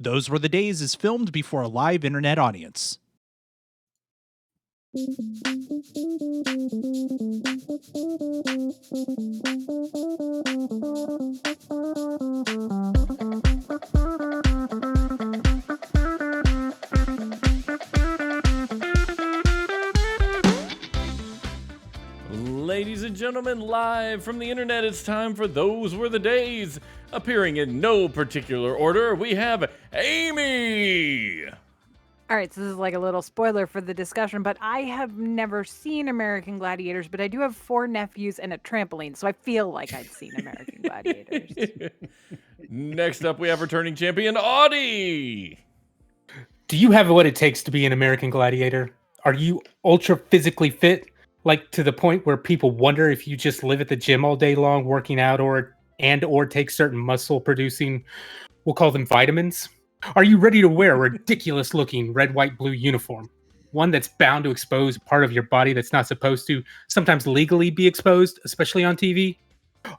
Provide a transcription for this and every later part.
Those Were the Days is filmed before a live internet audience. Ladies and gentlemen, live from the internet, it's time for Those Were the Days. Appearing in no particular order, we have Amy. All right, so this is like a little spoiler for the discussion, but I have never seen American Gladiators, but I do have 4 nephews and a trampoline, so I feel like I'd seen American Gladiators. Next up, we have returning champion Audie. Do you have what it takes to be an American Gladiator? Are you ultra physically fit? Like to the point where people wonder if you just live at the gym all day long working out or take certain muscle producing, we'll call them vitamins? Are you ready to wear a ridiculous looking red, white, blue uniform? One that's bound to expose part of your body that's not supposed to sometimes legally be exposed, especially on TV?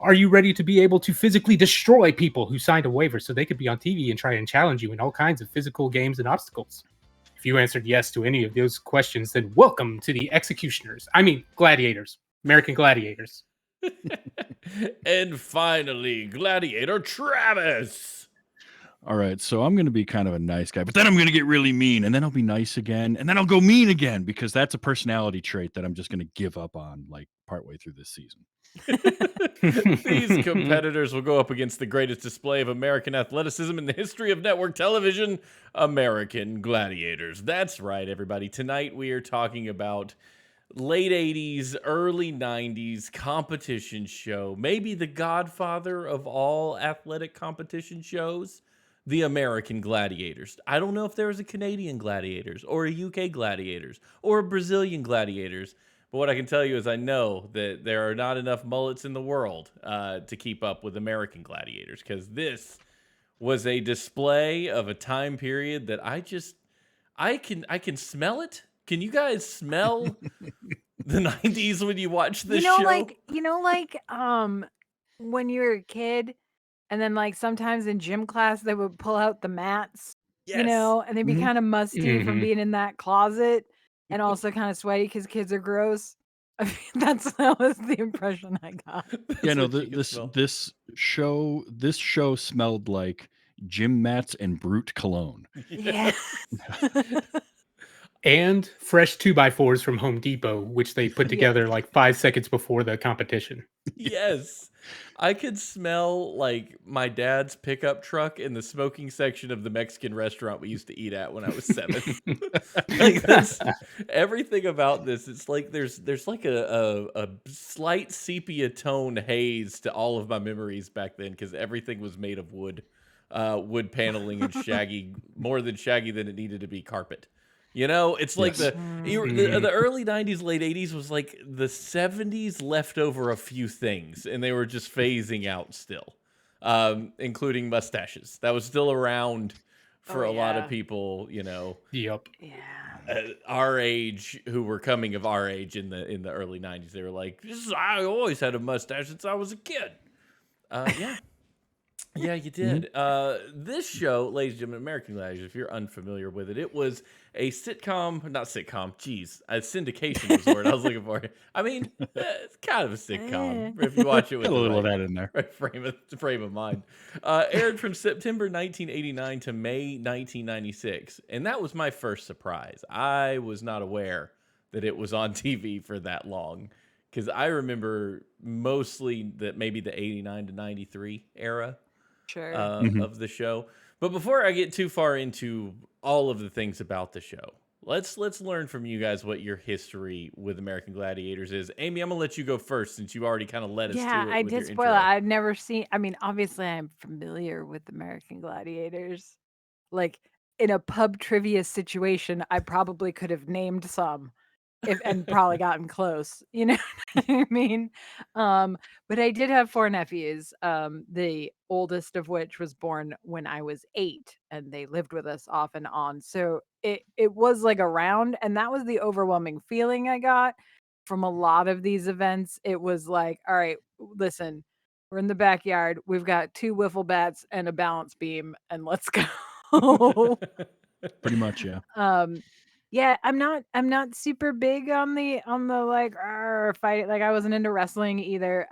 Are you ready to be able to physically destroy people who signed a waiver so they could be on TV and try and challenge you in all kinds of physical games and obstacles? If you answered yes to any of those questions, then welcome to the Gladiators, American Gladiators. And finally, Gladiator Travis. All right, so I'm going to be kind of a nice guy, but then I'm going to get really mean, and then I'll be nice again, and then I'll go mean again, because that's a personality trait that I'm just going to give up on, like, partway through this season. These competitors will go up against the greatest display of American athleticism in the history of network television, American Gladiators. That's right, everybody. Tonight we are talking about late 80s, early 90s competition show, maybe the godfather of all athletic competition shows, the American Gladiators. I don't know if there was a Canadian Gladiators or a UK Gladiators or a Brazilian Gladiators, but what I can tell you is I know that there are not enough mullets in the world to keep up with American Gladiators, because this was a display of a time period that I can smell it. Can you guys smell the 90s when you watch this show? When you're a kid and then like sometimes in gym class they would pull out the mats, Yes. and they'd be kind of musty from being in that closet and also kind of sweaty because kids are gross. I mean, that was the impression I got. Yeah, no, this show smelled like gym mats and Brute cologne. Yeah. And fresh 2x4s from Home Depot, which they put together like 5 seconds before the competition. Yes. I could smell like my dad's pickup truck in the smoking section of the Mexican restaurant we used to eat at when I was 7. Like that's everything about this. It's like there's like a slight sepia tone haze to all of my memories back then, because everything was made of wood paneling and shaggy, more than shaggy than it needed to be carpet. You know, it's like the early 90s, late 80s was like the 70s left over a few things, and they were just phasing out still, including mustaches. That was still around for a lot of people, you know. Yep. Yeah. Our age, who were coming of our age in the early 90s, they were like, I always had a mustache since I was a kid. Yeah. Yeah, you did. This show, ladies and gentlemen, American Gladiators, if you're unfamiliar with it, it was a syndication was the word I was looking for. I mean, it's kind of a sitcom if you watch it with a little the of that in there. right frame of mind. Aired from September 1989 to May 1996, and that was my first surprise. I was not aware that it was on TV for that long, because I remember mostly that maybe the 89 to 93 era. Sure. Of the show. But before I get too far into all of the things about the show, let's learn from you guys what your history with American Gladiators is. Amy, I'm gonna let you go first, since you already kind of led us to it. Yeah, I with did your spoil it. intro. I'd never seen. I mean, obviously, I'm familiar with American Gladiators. Like in a pub trivia situation, I probably could have named some, and probably gotten close. You know what I mean? But I did have 4 nephews. The oldest of which was born when I was 8, and they lived with us off and on. So it was like around, and that was the overwhelming feeling I got from a lot of these events. It was like, all right, listen, we're in the backyard. We've got 2 wiffle bats and a balance beam, and let's go. So Pretty much, yeah. yeah, I'm not super big on the like fight. Like I wasn't into wrestling either.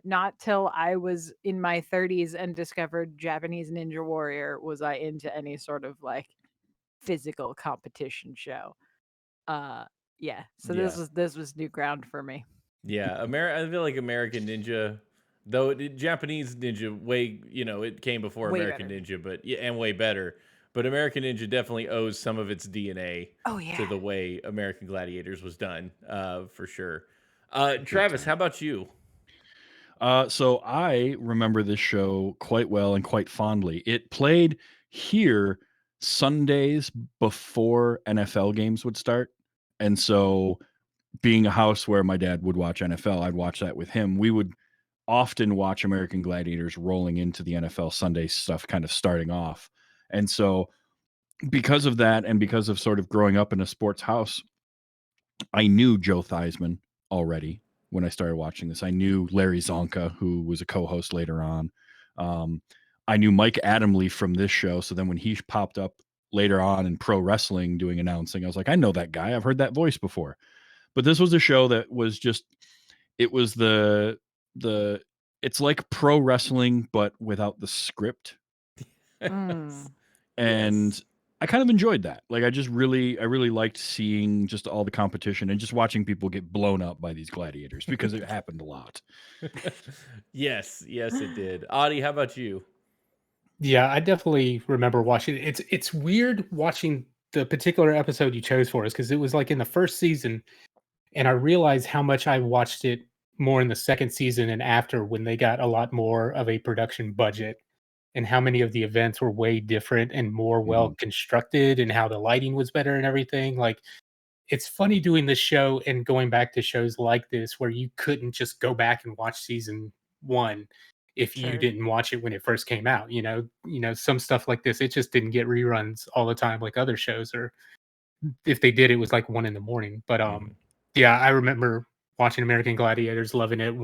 Not till I was in my 30s and discovered Japanese Ninja Warrior was I into any sort of like physical competition show. Uh yeah, so Yeah. this was new ground for me. Yeah, I feel like American Ninja, though Japanese Ninja way, it came before Way American better. Ninja, but yeah, and way better. But American Ninja definitely owes some of its DNA Oh to yeah. the way American Gladiators was done, for sure. Big Travis, time. how about you? So I remember this show quite well and quite fondly. It played here Sundays before NFL games would start. And so, being a house where my dad would watch NFL, I'd watch that with him. We would often watch American Gladiators rolling into the NFL Sunday stuff, kind of starting off. And so, because of that, and because of sort of growing up in a sports house, I knew Joe Theismann already when I started watching this. I knew Larry Zonka, who was a co-host later on. Um, I knew Mike Adamle from this show. So then when he popped up later on in pro wrestling doing announcing, I was like, I know that guy. I've heard that voice before. But this was a show that was just, it was the it's like pro wrestling but without the script. Mm. And Yes. I kind of enjoyed that. Like I really liked seeing just all the competition and just watching people get blown up by these gladiators because it happened a lot. Yes, yes, it did. Audie, how about you? Yeah, I definitely remember watching it. It's weird watching the particular episode you chose for us because it was like in the first season, and I realized how much I watched it more in the second season and after when they got a lot more of a production budget and how many of the events were way different and more well Mhm. constructed and how the lighting was better and everything. Like it's funny doing this show and going back to shows like this where you couldn't just go back and watch season 1 if you Sure. didn't watch it when it first came out. Some stuff like this, it just didn't get reruns all the time like other shows, or if they did, it was like 1 in the morning. But Mhm. yeah, I remember watching American Gladiators, loving it,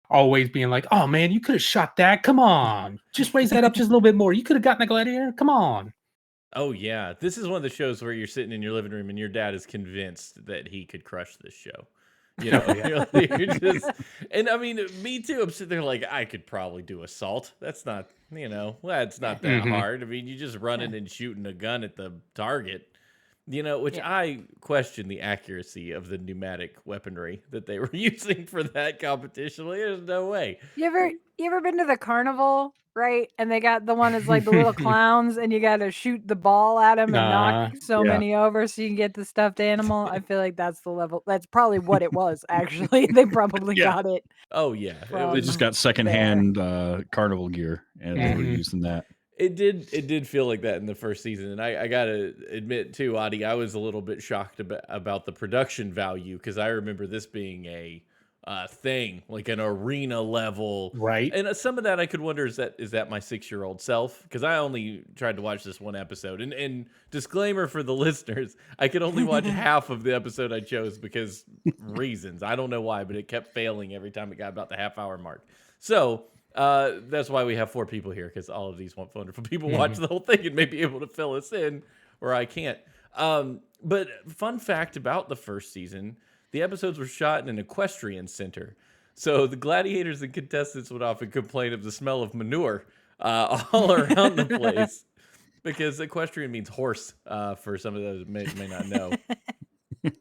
always being like, "Oh man, you could have shot that. Come on, just raise that up just a little bit more. You could have gotten a gladiator. Come on." Oh yeah, this is one of the shows where you're sitting in your living room and your dad is convinced that he could crush this show. Oh yeah. You're just, and I mean, me too. I'm sitting there like I could probably do assault. That's not, that's Yeah. not that Hmm. hard. I mean, you just running and shooting a gun at the target. Which Yeah. I question the accuracy of the pneumatic weaponry that they were using for that competition. Like, there's no way. You ever been to the carnival, right? And they got the one is like the little clowns, and you got to shoot the ball at them and knock so Yeah. many over so you can get the stuffed animal. I feel like that's the level. That's probably what it was. Actually, they probably Yeah. got it Oh yeah, it They was. just from got there. secondhand carnival gear and they were Hmm. using that. It did feel like that in the first season, and I gotta admit too, Adi, I was a little bit shocked about the production value because I remember this being a thing, like an arena level, Right. and some of that I could wonder is that my 6-year-old self, because I only tried to watch this one episode, and disclaimer for the listeners, I could only watch half of the episode I chose because reasons I don't know why, but it kept failing every time it got about the half-hour mark, so. That's why we have 4 people here, because all of these wonderful people watch Hmm. the whole thing and may be able to fill us in, or I can't. But fun fact about the first season, the episodes were shot in an equestrian center. So the gladiators and contestants would often complain of the smell of manure all around the place, because equestrian means horse, for some of those who may not know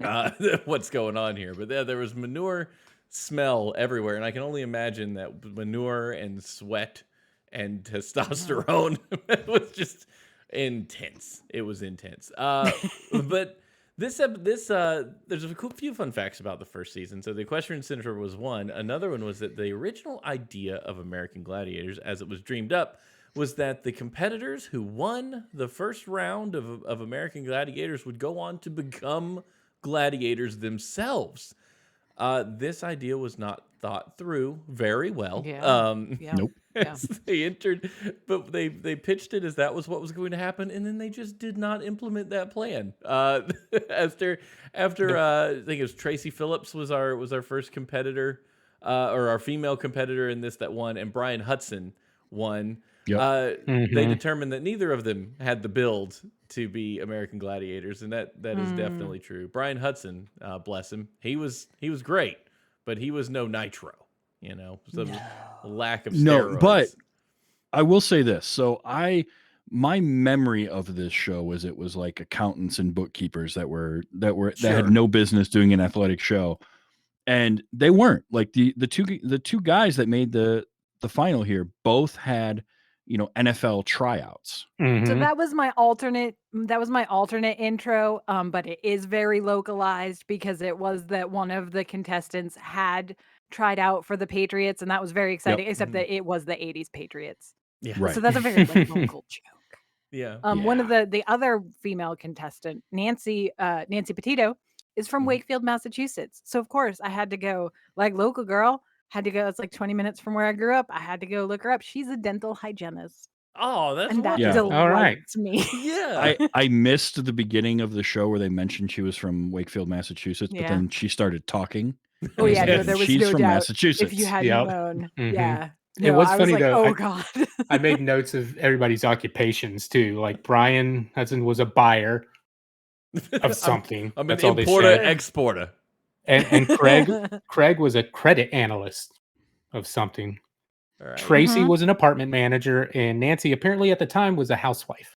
uh, what's going on here. But there was manure smell everywhere, and I can only imagine that manure and sweat and Mhm. testosterone was just intense. It was intense. But there's a few fun facts about the first season. So the Equestrian Center was one. Another one was that the original idea of American Gladiators, as it was dreamed up, was that the competitors who won the first round of American Gladiators would go on to become gladiators themselves. This idea was not thought through very well. Yeah. Yeah. Nope. Yeah. As they entered, but they pitched it as that was what was going to happen, and then they just did not implement that plan. After Nope. I think it was Tracy Phillips was our first competitor, or our female competitor in this that won, and Brian Hudson won. Yep. They determined that neither of them had the build to be American Gladiators, and that is definitely true. Brian Hudson, bless him, he was great, but he was no Nitro. So lack of No, steroids. but I will say this. So my memory of this show was it was like accountants and bookkeepers that had no business doing an athletic show, and they weren't. Like the two guys that made the final here both had NFL tryouts. So that was my alternate intro, but it is very localized because it was that one of the contestants had tried out for the Patriots, and that was very exciting, except that it was the 80s Patriots. Yeah. Right. So that's a very local joke. Yeah. One of the other female contestant, Nancy Petito, is from Wakefield, Massachusetts. So of course I had to go, like local girl, it's like 20 minutes from where I grew up. I had to go look her up. She's a dental hygienist. Oh, that's And that wonderful. delights All right. me. Yeah. I missed the beginning of the show where they mentioned she was from Wakefield, Massachusetts, but Yeah. then she started talking. Oh yeah, and no, there was she's no from doubt. Massachusetts. If you hadn't Yep. known, Mhm. yeah. It No, was I funny, like, though. oh god. I made notes of everybody's occupations too. Like Brian Hudson was a buyer of something. I'm That's an all they importer said. exporter. And Craig was a credit analyst of something. All right. Tracy Mhm. was an apartment manager, and Nancy apparently at the time was a housewife.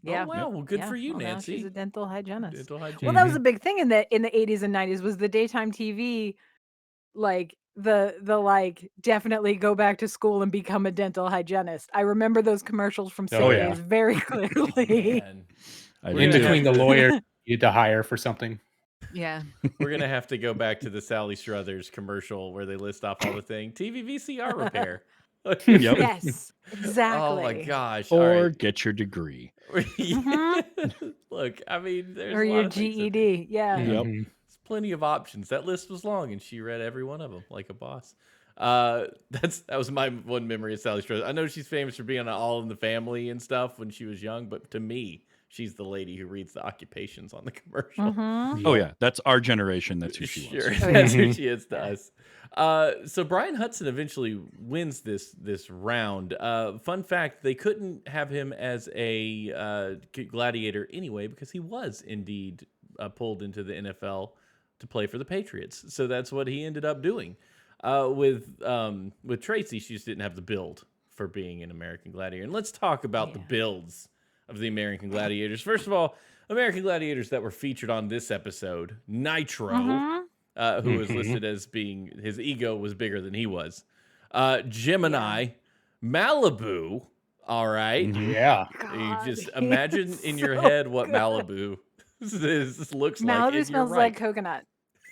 Yeah. Oh wow. Well, good for you, Well, now Nancy. she's a dental hygienist. Dental hygienist. Well, that was a big thing in the 80s and 90s was the daytime TV, like the like definitely go back to school and become a dental hygienist. I remember those commercials from Oh, Sick yeah. Days very clearly. Man. I We're In gonna between have the to- lawyer you had to hire for something. Yeah. We're gonna have to go back to the Sally Struthers commercial where they list off all the things. TV VCR repair. Yep. Yes. Exactly. Oh my gosh. All Or right. get your degree. Look, I mean, there's Or a lot your of things that- GED. Yeah. Yep. Mhm. There's plenty of options. That list was long, and she read every one of them like a boss. That was my one memory of Sally Struthers. I know she's famous for being on All in the Family and stuff when she was young, but to me, she's the lady who reads the occupations on the commercial. Mhm. Oh yeah, that's our generation. That's who she Sure, was. Oh, that's who Mhm. she is to us. So Brian Hudson eventually wins this round. Fun fact: they couldn't have him as a gladiator anyway because he was indeed pulled into the NFL to play for the Patriots. So that's what he ended up doing. With Tracy, she just didn't have the build for being an American Gladiator. And let's talk about the builds of the American Gladiators. First of all, American Gladiators that were featured on this episode: Nitro. Mhm. Who was listed as being his ego was bigger than he was. Gemini, Malibu. All right. Yeah. You just God, imagine he's in your so head what good. Malibu this looks like. Malibu and you're smells right. like coconut.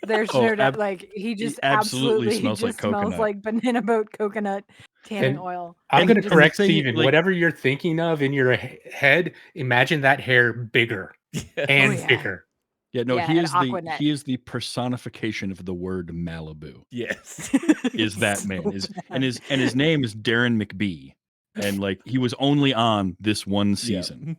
There's Oh, no doubt. Like he just absolutely absolutely smells like just smells coconut. like banana boat coconut tanning And oil. I'm And- going and to the correct thing, Steven. like- Whatever you're thinking of in your head, imagine that hair bigger and Oh, yeah. thicker. Yeah, no, Yeah, he and is Aquanet. the personification of the word Malibu. Yes. Is that So man is bad. and his name is Darren McBee, and like he was only on this one season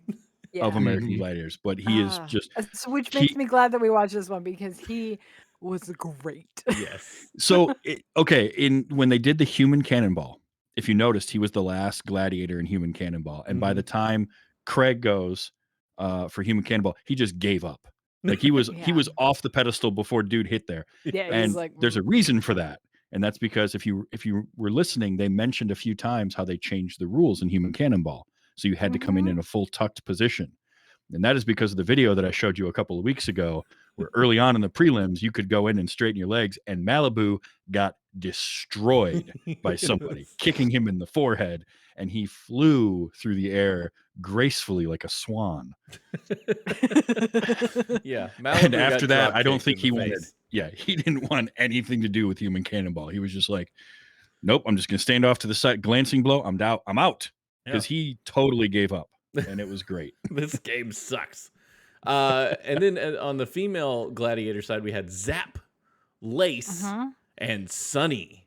Yeah. of American Mhm. Gladiators, but he is Ah, just so which makes he- me glad that we watched this one because he was great. Yes. so okay. When they did the Human Cannonball, if you noticed, he was the last gladiator in Human Cannonball, and by the time Craig goes for Human Cannonball, he just gave up. Like he was Yeah. off the pedestal before dude hit there. Yeah, And he's like, there's a reason for that, and that's because if you were listening, they mentioned a few times how they changed the rules in Human Cannonball, so you had to come in a full tucked position, and that is because of the video that I showed you a couple of weeks ago, where early on in the prelims you could go in and straighten your legs, and Malibu got destroyed by somebody kicking him in the forehead, and he flew through the air gracefully like a swan. Yeah. And Malibu got after that, drop I don't kicked think in he the wanted. face. Yeah, he didn't want anything to do with Human Cannonball. He was just like, nope, I'm just going to stand off to the side, glancing blow. I'm out because he totally gave up, and it was great. This game sucks. And then on the female gladiator side, we had Zap, Lace, and Sunny.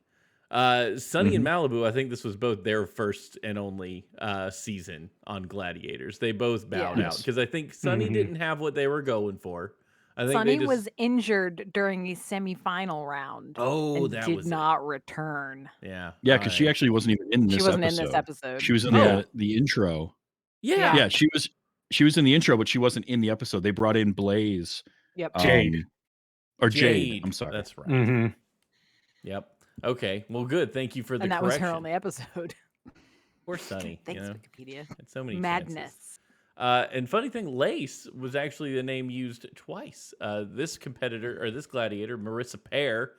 Sunny and Malibu, I think this was both their first and only season on Gladiators. They both bowed out Yes. because I think Sunny didn't have what they were going for. I think Sonny they just. was injured during the semifinal round Oh, and that did was it. not return. Yeah. Yeah, because she actually wasn't even in She this wasn't in this episode. episode. She was in Oh. the intro. Yeah. Yeah, she was in the intro, but she wasn't in the episode. They brought in Blaze. Yep. Jade. Or Jade. I'm sorry. That's right. hmm Yep. Okay. Well, good. Thank you for the And that was correction. her only episode. Poor Sunny. Thanks, you know, Wikipedia. had so many Madness. chances. And funny thing, Lace was actually the name used twice. This competitor or this gladiator, Marissa Pear,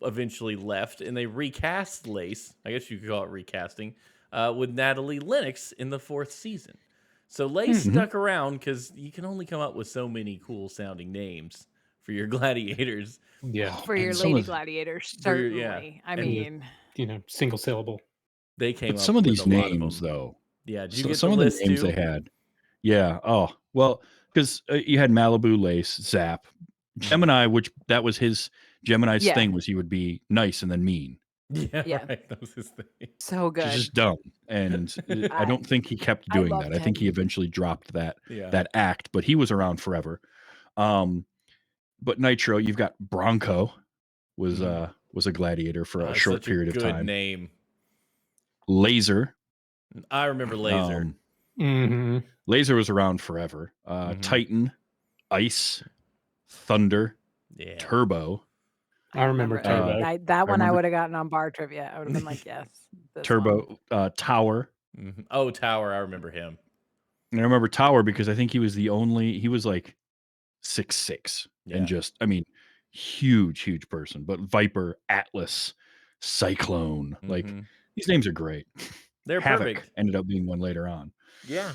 eventually left, and they recast Lace. I guess you could call it recasting with Natalie Lennox in the 4th season. So Lace stuck around because you can only come up with so many cool sounding names for your gladiators. Yeah. For your And some lady of- gladiators, For your- certainly. yeah. I And- mean, Single syllable. They came But up some of with these a lot names, of them. though. Yeah, did you So, get some the of the list names too? they had. Yeah. Oh, well, because you had Malibu, Lace, Zap, Gemini, which that was his Gemini's Yeah. thing was he would be nice and then mean. Yeah, Yeah. right. That was his thing. so Which is good. just dumb. And I don't think he kept I doing loved that. I think him. he eventually dropped that Yeah. act, but he was around forever. But Nitro, you've got Bronco was a gladiator for a That's short such period a of good time. name. Laser. I remember Laser. hmm Laser was around forever. Mhm. Titan, Ice, Thunder, Yeah. Turbo, I remember it. Turbo. That one I remember- would have gotten on bar trivia. I would have been like, yes. this one. Turbo, Tower. Mhm. Oh, Tower. I remember him. And I remember Tower because I think he was like 6'6", Yeah. and just, I mean, huge person. But Viper, Atlas, Cyclone, like Mhm. these names are great. They're Havoc perfect. ended up being one later on. Yeah.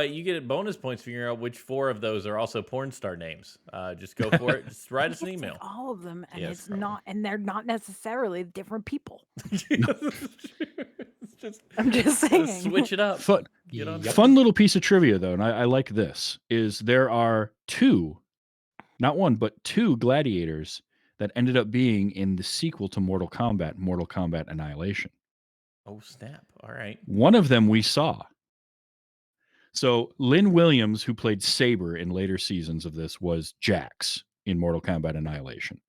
You get bonus points figuring out which 4 of those are also porn star names. Just go for it. Just write us an It's like email. all of them, and Yes, it's probably. not, and they're not necessarily different people. It's just I'm just saying. switch it up. Fun, Get on. fun little piece of trivia though, and I like this, is there are 2, not 1, but 2 gladiators that ended up being in the sequel to Mortal Kombat Annihilation. Oh snap! All right. One of them we saw. So Lynn Williams, who played Saber in later seasons of this, was Jax in Mortal Kombat Annihilation.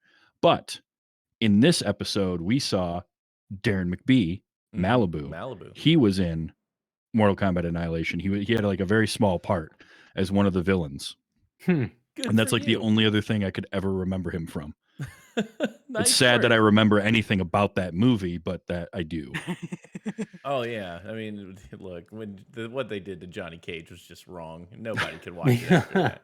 But in this episode, we saw Darren McBee, Malibu. Malibu. He was in Mortal Kombat Annihilation. He had like a very small part as one of the villains. Good And that's for like the you. only other thing I could ever remember him from. Nice It's sad that I work. remember anything about that movie, but that I do. Oh yeah, I mean, look, what they did to Johnny Cage was just wrong. Nobody could watch it after that.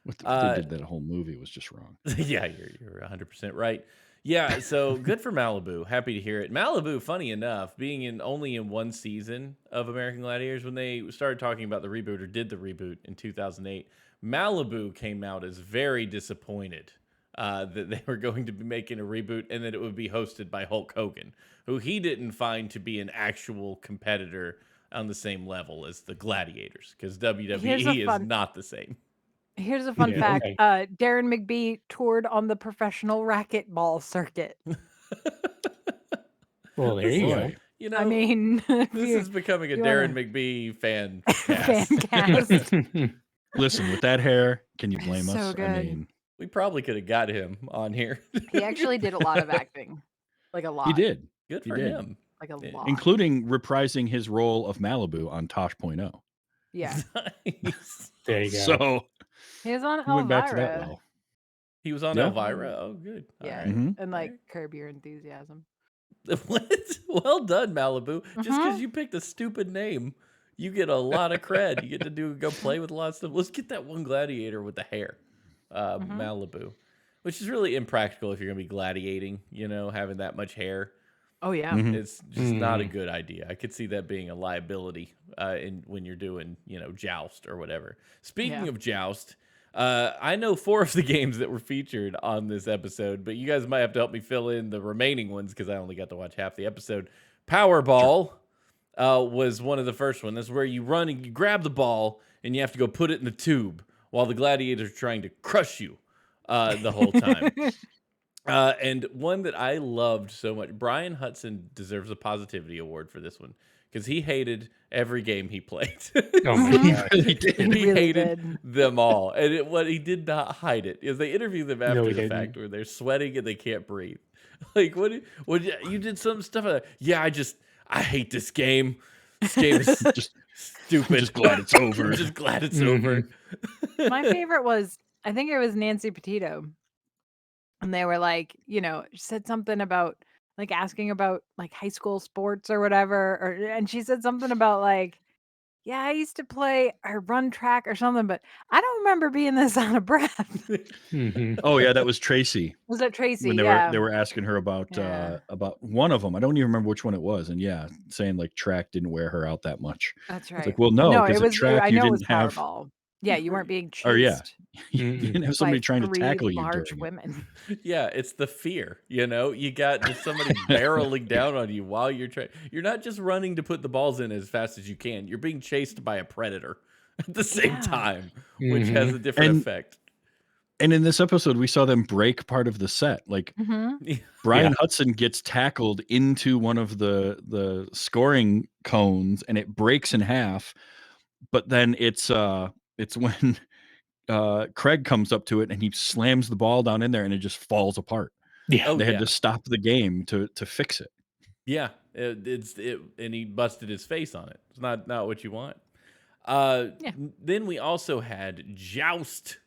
What they did that whole movie was just wrong. Yeah, you're 100% right. Yeah, so good for Malibu. Happy to hear it. Malibu, funny enough, being only in 1 season of American Gladiators, when they started talking about the reboot or did the reboot in 2008, Malibu came out as very disappointed that they were going to be making a reboot and that it would be hosted by Hulk Hogan, who he didn't find to be an actual competitor on the same level as the Gladiators, because WWE is not the same. Here's a fun Yeah, fact. okay. Darren McBee toured on the professional racquetball circuit. Well, there you go. Boy. You know, I mean, if this you- is becoming a you Darren wanna- McBee fan fan cast. cast. Listen, with that hair, can you blame So us? good. I mean, We probably could have got him on here. He actually did a lot of acting. Like a lot. he did, Good He for did. him. Like a Yeah. lot. including reprising his role of Malibu on Tosh.0. Yeah. Nice. There you go. So He was on he went back to that Elvira. well. He was on Yeah. Elvira. Oh, good. All Yeah. right. Mhm. And like Curb Your Enthusiasm. What? Well done, Malibu. Just because Mhm. you picked a stupid name, you get a lot of cred. You get to go play with a lot of stuff. Let's get that one gladiator with the hair, Malibu, which is really impractical if you're going to be gladiating, having that much hair. Oh yeah. Mhm. It's just not a good idea. I could see that being a liability when you're doing, joust or whatever. Speaking Yeah. of joust, I know 4 of the games that were featured on this episode, but you guys might have to help me fill in the remaining ones because I only got to watch half the episode. Powerball was one of the first ones. That's where you run and you grab the ball and you have to go put it in the tube while the gladiators are trying to crush you the whole time. And one that I loved so much, Brian Hudson deserves a positivity award for this one because he hated every game he played. Oh my He god. really did. He He really hated did. them all, and what he did not hide it is they interview them No, after he the didn't. fact where they're sweating and they can't breathe. Like what you did some stuff. Yeah, I hate this game. This game is Just, stupid. I'm just glad it's over. I'm just glad it's Mhm. over. My favorite was, I think it was Nancy Petito. And they were like, said something about like asking about like high school sports or whatever. And she said something about like, yeah, I used to play or run track or something, but I don't remember being this out of breath. Mhm. Oh yeah, that was Tracy Was that Tracy? when Yeah. they were asking her about Yeah. one of them. I don't even remember which one it was, and yeah, saying like track didn't wear her out that much. That's It's right. like, well, no, No, because it at was, track I you know it was didn't have, Powerball. Yeah, you weren't being or yeah, chased you Mm-mm. didn't have by somebody trying to 3 tackle you large during it. women. Yeah, it's the fear. You got just somebody barreling down on you while you're trying. You're not just running to put the balls in as fast as you can. You're being chased by a predator at the same Yeah. time, which has Mhm. a different And effect. and in this episode, we saw them break part of the set. Like Mm-hmm. Brian Hudson gets tackled into one of the scoring cones, and it breaks in half. But then it's when Craig comes up to it and he slams the ball down in there, and it just falls apart. Yeah. Oh They had yeah, to stop the game to fix it. yeah. And he busted his face on it. It's not what you want. Yeah. Then we also had Joust,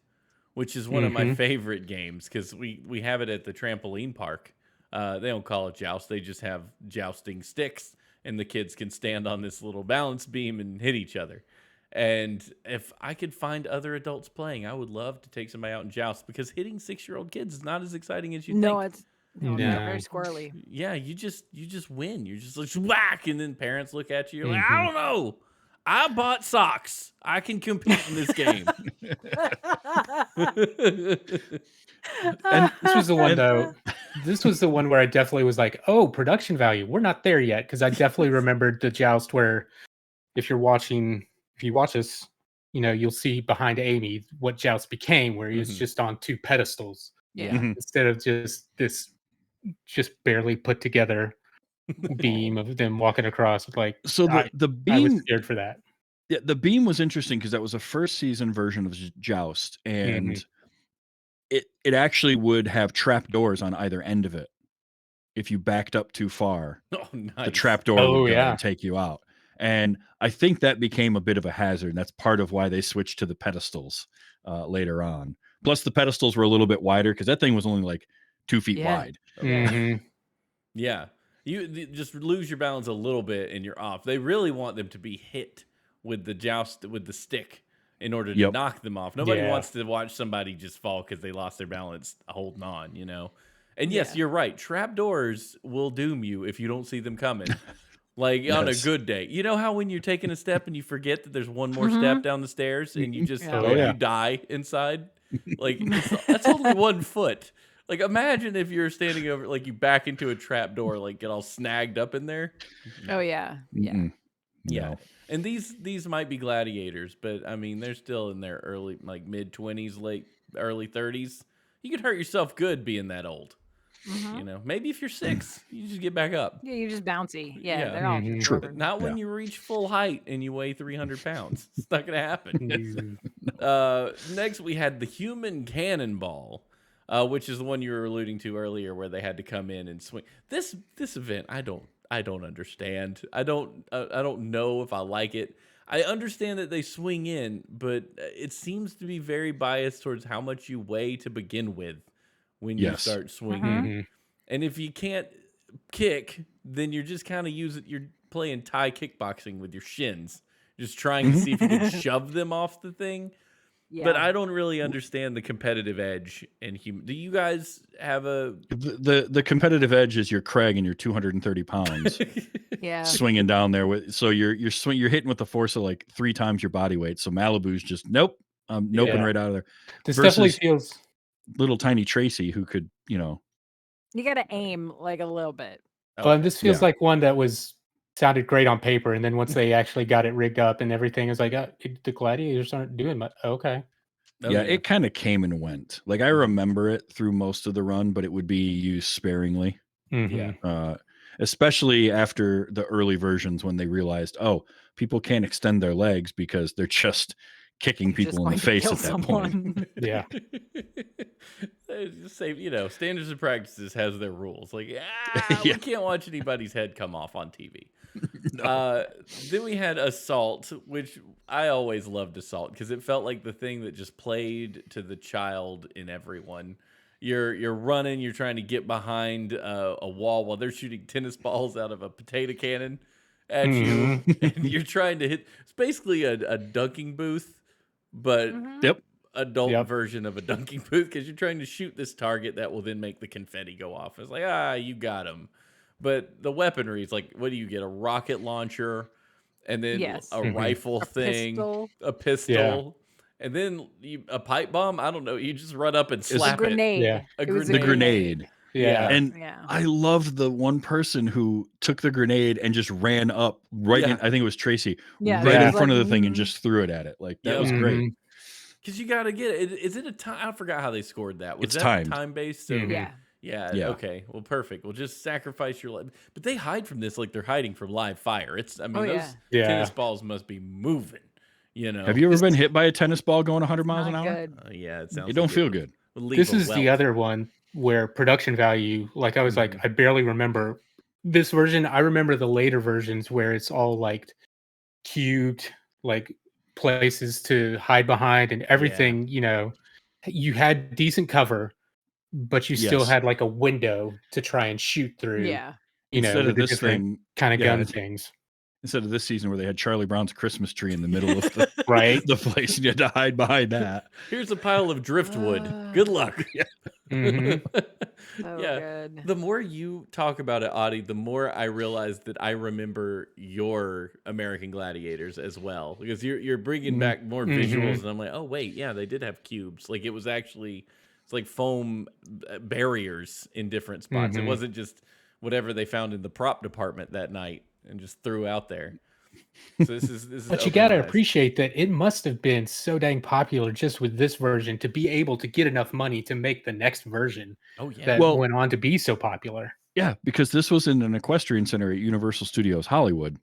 which is one of my Mhm. favorite games because we have it at the trampoline park. They don't call it Joust; they just have jousting sticks, and the kids can stand on this little balance beam and hit each other. And if I could find other adults playing, I would love to take somebody out and joust because hitting 6-year-old kids is not as exciting as you No, think. it's not very No. squirrely. Yeah, you just win. You're just like whack, and then parents look at you. You're like, I Mhm. don't know. I bought socks. I can compete in this game. And This was the one and though. This was the one where I definitely was like, "Oh, production value. We're not there yet." Because I definitely remembered the joust where, if you watch this, you'll see behind Amy what joust became, where he was Mhm. just on 2 pedestals Yeah. Mhm. instead of just this, just barely put together beam of them walking across. Like so the I was beam, scared for that. yeah, the beam was interesting because that was a first season version of Joust, Mhm. and it actually would have trap doors on either end of it. If you backed up too far, Oh, the nice. trap door Oh, would go yeah. and take you out. And I think that became a bit of a hazard. And that's part of why they switched to the pedestals later on. Plus, the pedestals were a little bit wider because that thing was only like 2 feet Yeah. wide. Yeah. Mhm. Yeah. Just lose your balance a little bit and you're off. They really want them to be hit with the joust with the stick in order to Yep. knock them off. Nobody Yeah. wants to watch somebody just fall because they lost their balance holding on. And yes, Yeah. you're right. Trapdoors will doom you if you don't see them coming. Like on a Yes. good day. You know how when you're taking a step and you forget that there's one more Mhm. step down the stairs and you just Yeah. Oh, yeah. you die inside? Like that's only 1 foot. Like imagine if you're standing over like you back into a trap door, like get all snagged up in there. Oh yeah. Yeah. Mm-mm. Yeah. No. And these might be gladiators, but I mean they're still in their early like mid 20s, late early 30s. You could hurt yourself good being that old. Mhm. Maybe if you're 6, you just get back up. Yeah, you're just bouncy. Yeah, Yeah. they're all Mhm. True. But rubber. not when Yeah. you reach full height and you weigh 300 pounds. It's not going to happen. Mm. Next, we had the human cannonball, which is the one you were alluding to earlier, where they had to come in and swing. This event, I don't understand. I don't know if I like it. I understand that they swing in, but it seems to be very biased towards how much you weigh to begin with when you Yes. start swinging. Mhm. And if you can't kick, then you're just kind of you're playing Thai kickboxing with your shins, just trying to see if you can shove them off the thing. But Yeah. I don't really understand the competitive edge in human. Do you guys have a? The competitive edge is your Craig and you're 230 pounds Yeah. swinging down there with, so you're hitting with the force of like 3 times your body weight. So Malibu's just nope, I'm noping Yeah. right out of there. This definitely Versus feels. little tiny Tracy who could, You got to aim like a little bit. But this feels Yeah. like one that sounded great on paper, and then once they actually got it rigged up and everything, is like the gladiators aren't doing much. Okay. Oh, yeah, it kind of came and went. Like I remember it through most of the run, but it would be used sparingly. Mhm. especially after the early versions when they realized, oh, people can't extend their legs because they're just kicking You're just people in the going to face kill at that point. someone. Yeah. Just say, standards and practices has their rules. Like, Yeah. we can't watch anybody's head come off on TV. No. Then we had Assault, which I always loved Assault because it felt like the thing that just played to the child in everyone. You're running, you're trying to get behind a wall while they're shooting tennis balls out of a potato cannon at you, and you're trying to hit. It's basically a dunking booth, but Mhm. Yep. adult Yep. version of a dunking booth because you're trying to shoot this target that will then make the confetti go off. It's like, you got him. But the weaponry is like, what do you get? A rocket launcher, and then Yes. a Mhm. rifle A thing, pistol. a pistol, and then a pipe bomb. I don't know. You just run up and A slap it. grenade. Yeah. It was The a grenade. Yeah. And Yeah. I love the one person who took the grenade and just ran up right in, Yeah. I think it was Tracy, Yeah, right she in was front like, of the thing and just threw it at it. Like that Yep. was great. Mhm. Because you got to get it. Is it a time? I forgot how they scored that. Was It's that timed. time based? So Mhm. Yeah. Yeah. Okay. Well, perfect. Well, just sacrifice your life. But they hide from this like they're hiding from live fire. I mean, Oh, those yeah. Yeah. tennis balls must be moving. Have you ever This been is- hit by a tennis ball going 100 miles an Not hour? good. Yeah, it sounds. It don't like feel would- good. would leave This a is the welt. other one where production value, like I was like, Mhm. I barely remember this version. I remember the later versions where it's all like cubed, like places to hide behind and everything, you had decent cover, but you still Yes. had like a window to try and shoot through, Yeah. Instead with of the this different thing, kind of yeah, gun it's- things. instead of this season where they had Charlie Brown's Christmas tree in the middle of the, Right. the place and you had to hide behind that. Here's a pile of driftwood. Good luck. Mhm. So Yeah. good. The more you talk about it, Audie, the more I realize that I remember your American Gladiators as well, because you're bringing back more visuals, and I'm like, oh wait, yeah, they did have cubes. Like it's like foam barriers in different spots. It Mhm. wasn't just whatever they found in the prop department that night and just threw out there. So this is But you opening got to my eyes. appreciate that it must have been so dang popular just with this version to be able to get enough money to make the next version Oh yeah. that Well- went on to be so popular. Yeah, because this was in an equestrian center at Universal Studios Hollywood.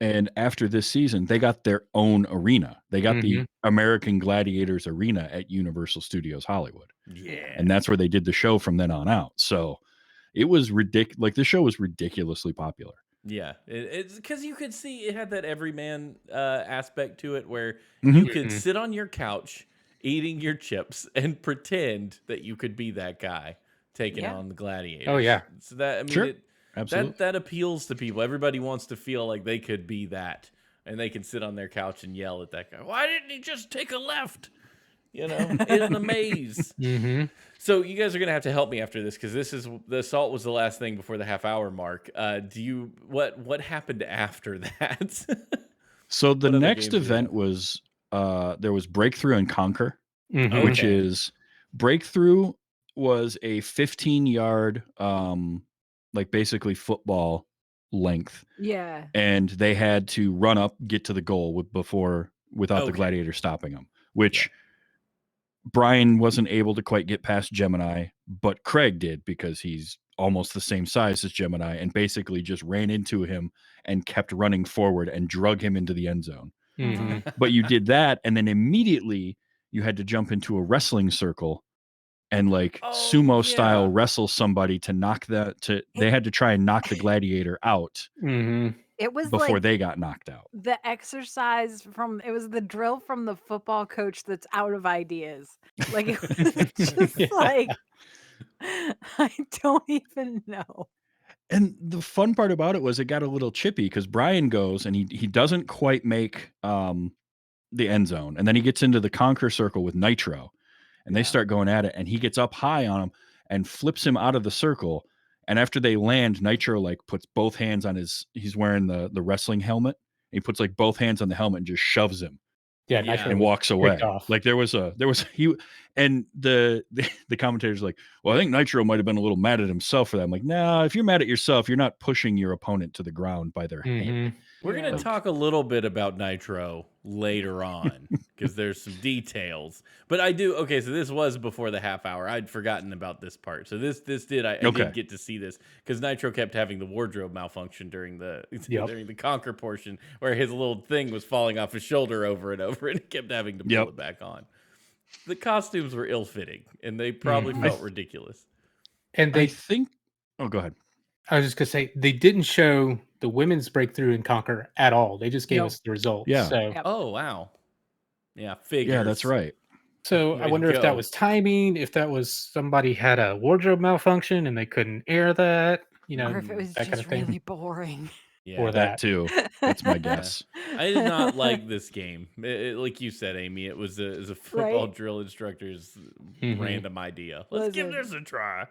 And after this season, they got their own arena. They got the American Gladiators arena at Universal Studios Hollywood. Yeah. And that's where they did the show from then on out. So it was ridiculous. Like the show was ridiculously popular. Yeah, it's because you could see it had that everyman aspect to it, where Mhm. you could Mhm. sit on your couch eating your chips and pretend that you could be that guy taking Yeah. on the gladiators. Oh, yeah. So that Sure. Absolutely. that appeals to people. Everybody wants to feel like they could be that, and they can sit on their couch and yell at that guy. Why didn't he just take a left? In the maze. Mm-hmm. So you guys are gonna have to help me after this because the assault was the last thing before the half-hour mark. What happened after that? So the What other next games do we event have? was there was Breakthrough and Conquer, Mm-hmm. which Okay. is Breakthrough was a 15-yard like basically football length, Yeah. and they had to run up, get to the goal without the Okay. gladiator stopping them, which Brian wasn't able to quite get past Gemini, but Craig did because he's almost the same size as Gemini and basically just ran into him and kept running forward and drug him into the end zone. Mm-hmm. But you did that, and then immediately you had to jump into a wrestling circle and like Oh, sumo style yeah. wrestle somebody to knock they had to try and knock the gladiator out Mm-hmm. It was before like they got knocked out. the exercise it was the drill from the football coach that's out of ideas. Like it was just Yeah. like I don't even know. And the fun part about it was it got a little chippy because Brian goes and he doesn't quite make the end zone, and then he gets into the conquer circle with Nitro, and they Yeah. start going at it, and he gets up high on him and flips him out of the circle. And after they land, Nitro like puts both hands on he's wearing the wrestling helmet. He puts like both hands on the helmet and just shoves him Yeah, Yeah. Nitro and was walks away. kicked off. Like there was he and the commentators like, well, I think Nitro might have been a little mad at himself for that. I'm like, no, if you're mad at yourself, you're not pushing your opponent to the ground by their hand. Mhm. We're Yeah. gonna talk a little bit about Nitro later on because there's some details. But I do okay. So this was before the half hour. I'd forgotten about this part. So this did I Okay. did get to see this because Nitro kept having the wardrobe malfunction during the Yep. during the conquer portion where his little thing was falling off his shoulder over and over, and he kept having to pull Yep. it back on. The costumes were ill-fitting, and they probably Mhm. felt ridiculous. And I they, think. Oh, go ahead. I was just gonna say, they didn't show the women's breakthrough in Conquer at all. They just gave Nope. us the results. Yeah. So, Yep. Oh wow, yeah, figures. Yeah, that's right. so I Way to wonder if go. that was timing, if that was somebody had a wardrobe malfunction and they couldn't air that, Or if it was that kind just of thing. really boring. Yeah, Or That that. too. That's my Yeah. guess. I did not like this game. Like you said, Amy, it was a football Right? drill instructor's Mhm. random idea. Let's give Listen. this a try.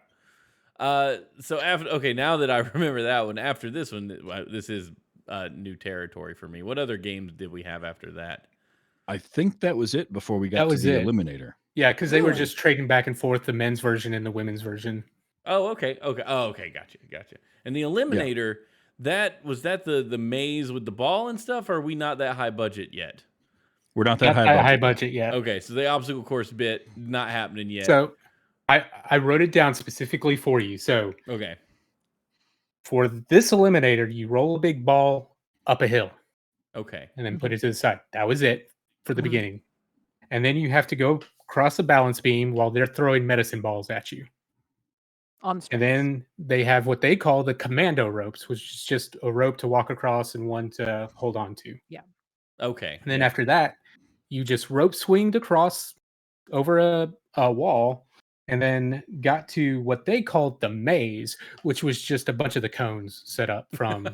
So after now that I remember that one, after this one, this is new territory for me. What other games did we have after that? I think that was it before we got That to was the it. Eliminator. Yeah, because they were Really? just trading back and forth the men's version and the women's version. Oh, okay. Oh, okay. Gotcha. And the Eliminator, was that the maze with the ball and stuff? Or are we not that high budget yet? We're not that Not high that budget. high budget yet. Okay, so the obstacle course bit not happening yet. So I wrote it down specifically for you. So okay. for this eliminator, you roll a big ball up a hill Okay. and then put it to the side. That was it for the Mhm. beginning. And then you have to go across a balance beam while they're throwing medicine balls at you. On And strings. then they have what they call the commando ropes, which is just a rope to walk across and one to hold on to. Okay. And then after that, you just rope swinged across over a wall and then got to what they called the maze, which was just a bunch of the cones set up from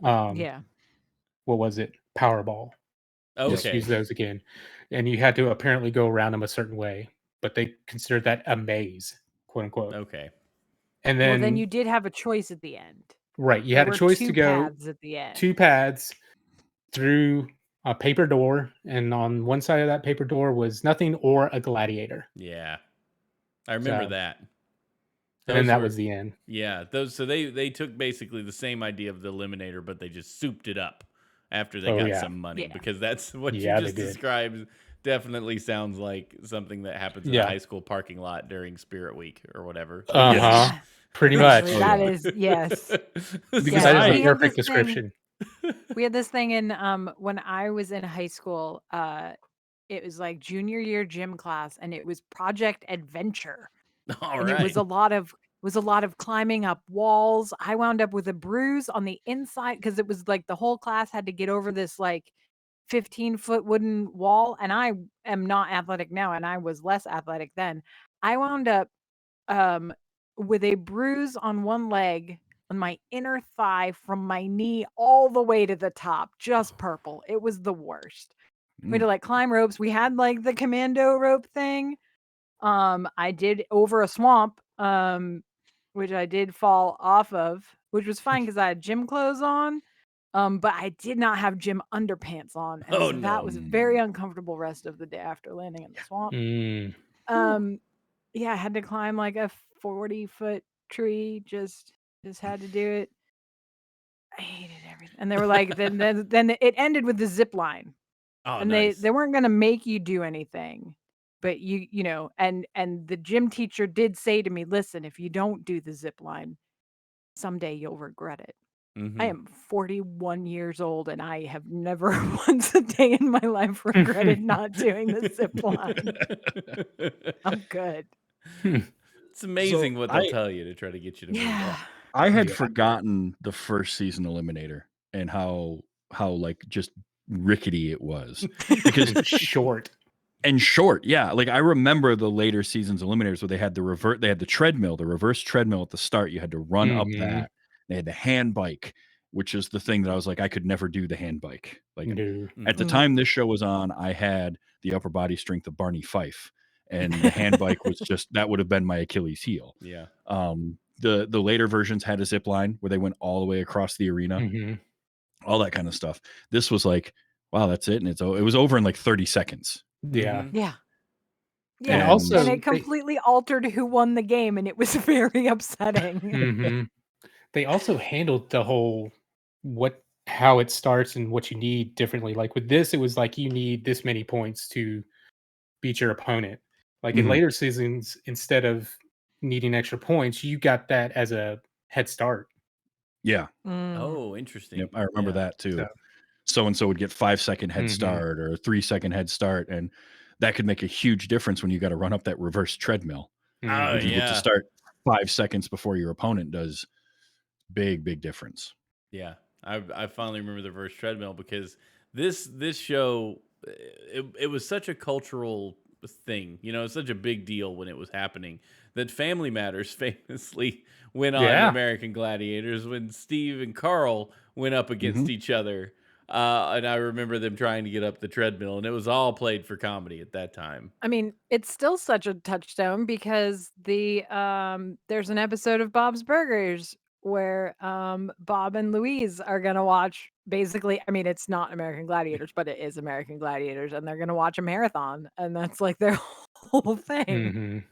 Yeah. what was it? Powerball. Just Okay. use those again. And you had to apparently go around them a certain way, but they considered that a maze, quote unquote. Okay. And Well, then, then you did have a choice at the end. right, you There had a were choice two to go paths at the end. 2 paths through a paper door, and on one side of that paper door was nothing or a gladiator. Yeah. I remember So- that. And then Those that were- was the end. Yeah, those so they took basically the same idea of the Eliminator, but they just souped it up after they Oh, got yeah. some money, Yeah. because that's what Yeah, you they just did. described. Definitely sounds like something that happens in a Yeah. high school parking lot during Spirit Week or whatever. Uh-huh. Yeah. Pretty much. Actually, Oh, that yeah. is yes. Because Yeah, that is we the had perfect this thing- description. We had this thing in when I was in high school. It was like junior year gym class, and it was Project Adventure. All And right. it was a lot of climbing up walls. I wound up with a bruise on the inside because it was like the whole class had to get over this like 15-foot wooden wall, and I am not athletic now, and I was less athletic then. I wound up with a bruise on one leg on my inner thigh from my knee all the way to the top, just purple. It was the worst. We had to like climb ropes. We had like the commando rope thing. I did over a swamp, which I did fall off of, which was fine because I had gym clothes on. But I did not have gym underpants on. And Oh, so that no. was a very uncomfortable rest of the day after landing in the swamp. Mm. Yeah, I had to climb like a 40-foot tree, just had to do it. I hated everything. And they were like, then it ended with the zip line. Oh, And nice. they weren't gonna make you do anything. But you know, and the gym teacher did say to me, listen, if you don't do the zip line, someday you'll regret it. Mhm. I am 41 years old and I have never once a day in my life regretted not doing the zip line. I'm good. It's amazing what they'll I- tell you to try to get you to move Yeah. up. I had Yeah. forgotten the first season Eliminator and how like just rickety it was. Because Short. and short, yeah. Like I remember the later seasons Eliminators where they had the treadmill, the reverse treadmill at the start. You had to run up Mhm. that. They had the hand bike, which is the thing that I was like, I could never do the hand bike. Like No. at the Mm. time this show was on, I had the upper body strength of Barney Fife. And the hand bike was just that would have been my Achilles heel. Yeah. The later versions had a zip line where they went all the way across the arena, Mhm. all that kind of stuff. This was like, wow, that's it, and it was over in like 30 seconds. Yeah. Mhm. Yeah. And Yeah. also, and they- it completely altered who won the game, and it was very upsetting. Mhm. They also handled the whole how it starts and what you need differently. Like with this, it was like you need this many points to beat your opponent. Like in Mhm. later seasons, instead of needing extra points, you got that as a head start. Yeah. Mm. Oh, interesting. Yep. I remember Yeah. that too. So, So and so would get 5-second head mhm, start or a 3-second head start, and that could make a huge difference when you got to run up that reverse treadmill. Oh, If you mhm. get to yeah. start 5 seconds before your opponent does, big difference. Yeah, I finally remember the reverse treadmill because this show it was such a cultural thing, you know, it's such a big deal when it was happening that Family Matters famously went on Yeah. American Gladiators when Steve and Carl went up against Mhm. each other, and I remember them trying to get up the treadmill, and it was all played for comedy at that time. I mean, it's still such a touchstone because there's an episode of Bob's Burgers where Bob and Louise are gonna watch basically, I mean, it's not American Gladiators, but it is American Gladiators, and they're gonna watch a marathon, and that's like their whole thing. Mhm.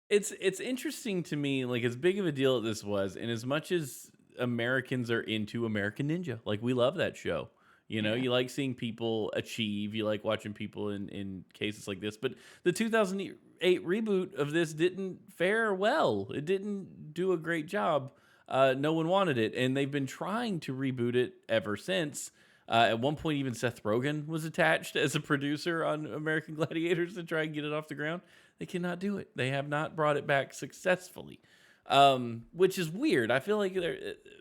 It's interesting to me, like as big of a deal as this was, and as much as Americans are into American Ninja, like we love that show. You know, Yeah. you like seeing people achieve, you like watching people in cases like this. But the 2008 reboot of this didn't fare well. It didn't do a great job. No one wanted it, and they've been trying to reboot it ever since. At one point, even Seth Rogen was attached as a producer on American Gladiators to try and get it off the ground. They cannot do it. They have not brought it back successfully, which is weird. I feel like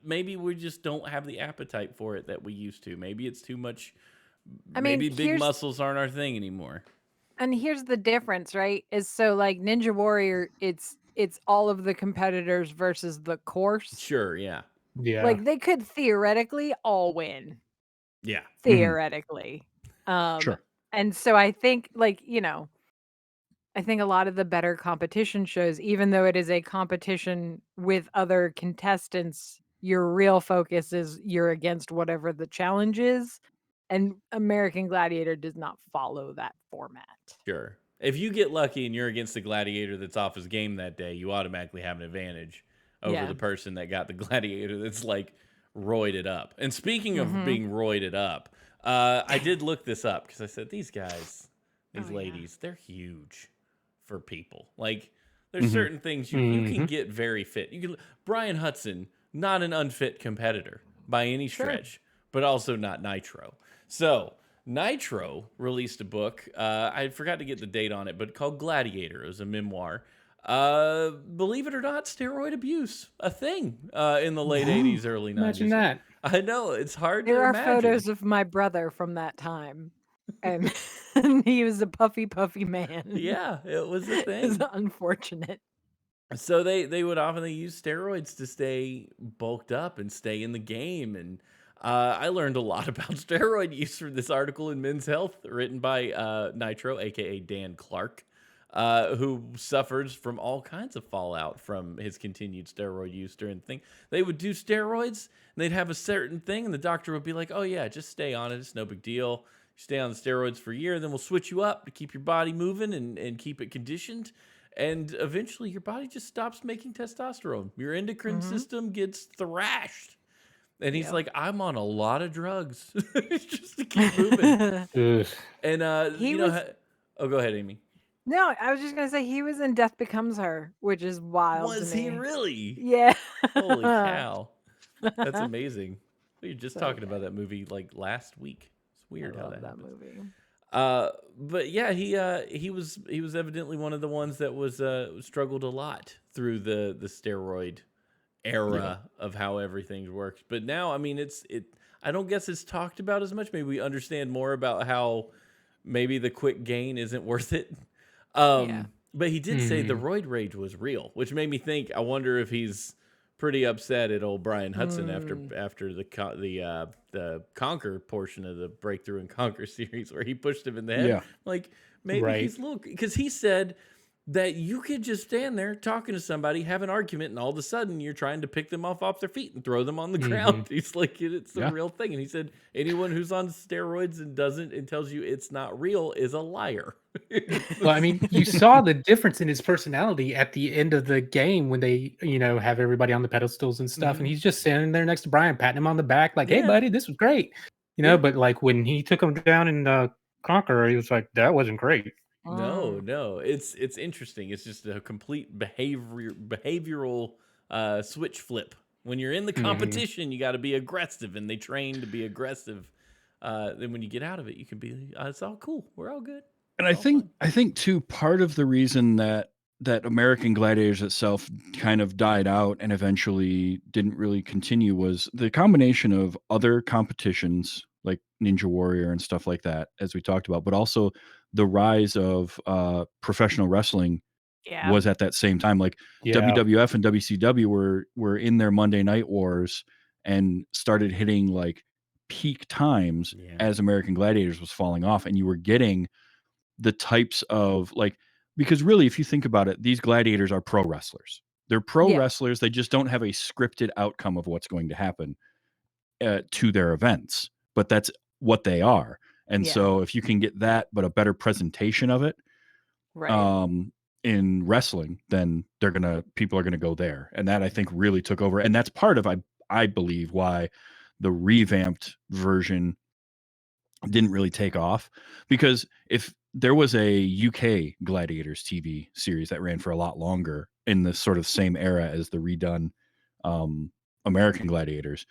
maybe we just don't have the appetite for it that we used to. Maybe it's too much. I mean, Maybe big muscles aren't our thing anymore. here's the difference, right? Is so like Ninja Warrior, it's all of the competitors versus the course. Sure, yeah, Yeah. Like they could theoretically all win. yeah, Mhm. Theoretically. Um, Sure. and so I think like, I think a lot of the better competition shows, even though it is a competition with other contestants, your real focus is you're against whatever the challenge is. And American Gladiator does not follow that format. sure. If you get lucky and you're against the gladiator that's off his game that day, you automatically have an advantage over Yeah. the person that got the gladiator that's like roided up. And speaking of Mm-hmm. being roided up, I did look this up because I said these guys, Oh these yeah. ladies, they're huge for people. Like there's Mhm. certain things you can Mhm. get very fit. You can Brian Hudson, not an unfit competitor by any Sure. stretch, but also not Nitro. So Nitro released a book. I forgot to get the date on it, but called Gladiator. It was a memoir. Believe it or not, steroid abuse a thing in the late '80s, early Imagine '90s. that. I know it's hard There to are imagine. photos of my brother from that time. And, and he was a puffy man. Yeah, it was a It's thing. unfortunate. So they would often use steroids to stay bulked up and stay in the game. And I learned a lot about steroid use from this article in Men's Health written by Nitro, aka Dan Clark, who suffers from all kinds of fallout from his continued steroid use during the thing. They would do steroids and they'd have a certain thing, and the doctor would be like, "Oh yeah, just stay on it. It's no big deal. You stay on the steroids for a year, then we'll switch you up to keep your body moving and keep it conditioned." And eventually your body just stops making testosterone. Your endocrine Mm-hmm. system gets thrashed. And he's Yep. like, I'm on a lot of drugs just to keep moving. Ugh. And He was oh, go ahead, Amy. no, I was just gonna say he was in Death Becomes Her, which is wild to Was he me. really? Yeah. Holy cow. That's amazing. We were just So talking about good. that movie like last week. It's I weird how love that that happens. movie. But yeah, he was evidently one of the ones that was struggled a lot through the steroid Yeah. era of how everything works. But now, I mean, I don't guess it's talked about as much. Maybe we understand more about how maybe the quick gain isn't worth it. Yeah. But he did say the Mhm. roid rage was real, which made me think. I wonder if he's pretty upset at old Brian Hudson Mm. after the Conquer portion of the Breakthrough and Conquer series, where he pushed him in the head. Yeah. Like maybe Right. he's a little because he said that you could just stand there talking to somebody, have an argument, and all of a sudden you're trying to pick them off their feet and throw them on the ground. He's like, it's a Yeah. real thing. And he said, anyone who's on steroids and doesn't and tells you it's not real is a liar. Well, I mean, you saw the difference in his personality at the end of the game when they, have everybody on the pedestals and stuff, and he's just standing there next to Brian, patting him on the back, like, "Hey, Yeah. buddy, this was great," Yeah. But like when he took him down in Conqueror, he was like, "That wasn't great." No, it's interesting. It's just a complete behavioral switch flip. When you're in the competition, you got to be aggressive, and they train to be aggressive. Then when you get out of it, you can be. It's all cool. We're all good. And I think too, part of the reason that American Gladiators itself kind of died out and eventually didn't really continue was the combination of other competitions like Ninja Warrior and stuff like that, as we talked about, but also the rise of professional wrestling Yeah. was at that same time. Like WWF and WCW were in their Monday Night Wars and started hitting like peak times as American Gladiators was falling off, and you were getting the types of because really, if you think about it, these gladiators are pro wrestlers. They're pro wrestlers. They just don't have a scripted outcome of what's going to happen to their events, but that's what they are. And so if you can get that, but a better presentation of it, in wrestling, then people are gonna go there. And that I think really took over. And that's part of I believe why the revamped version didn't really take off, because if there was a UK Gladiators TV series that ran for a lot longer in the sort of same era as the redone American Gladiators,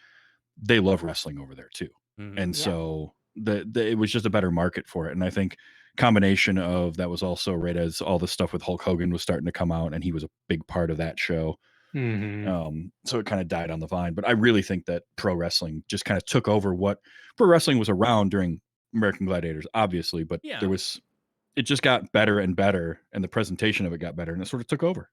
they love wrestling over there too. And so it was just a better market for it. And I think combination of that was also right as all the stuff with Hulk Hogan was starting to come out, and he was a big part of that show. So it kind of died on the vine. But I really think that pro wrestling just kind of took over. What pro wrestling was around during American Gladiators, obviously, but it just got better and better, and the presentation of it got better, and it sort of took over.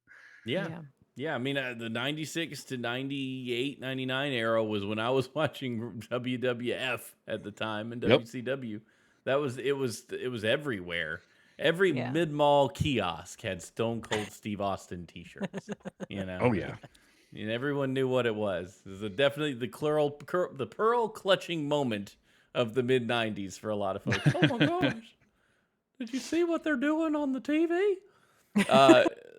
Yeah, I mean, the 96 to 98, 99 era was when I was watching WWF at the time, and WCW. It was everywhere. Every mid-mall kiosk had Stone Cold Steve Austin t-shirts, Oh yeah. And everyone knew what it was. It was definitely the pearl clutching moment of the mid-90s for a lot of folks. Oh my gosh. Did you see what they're doing on the TV?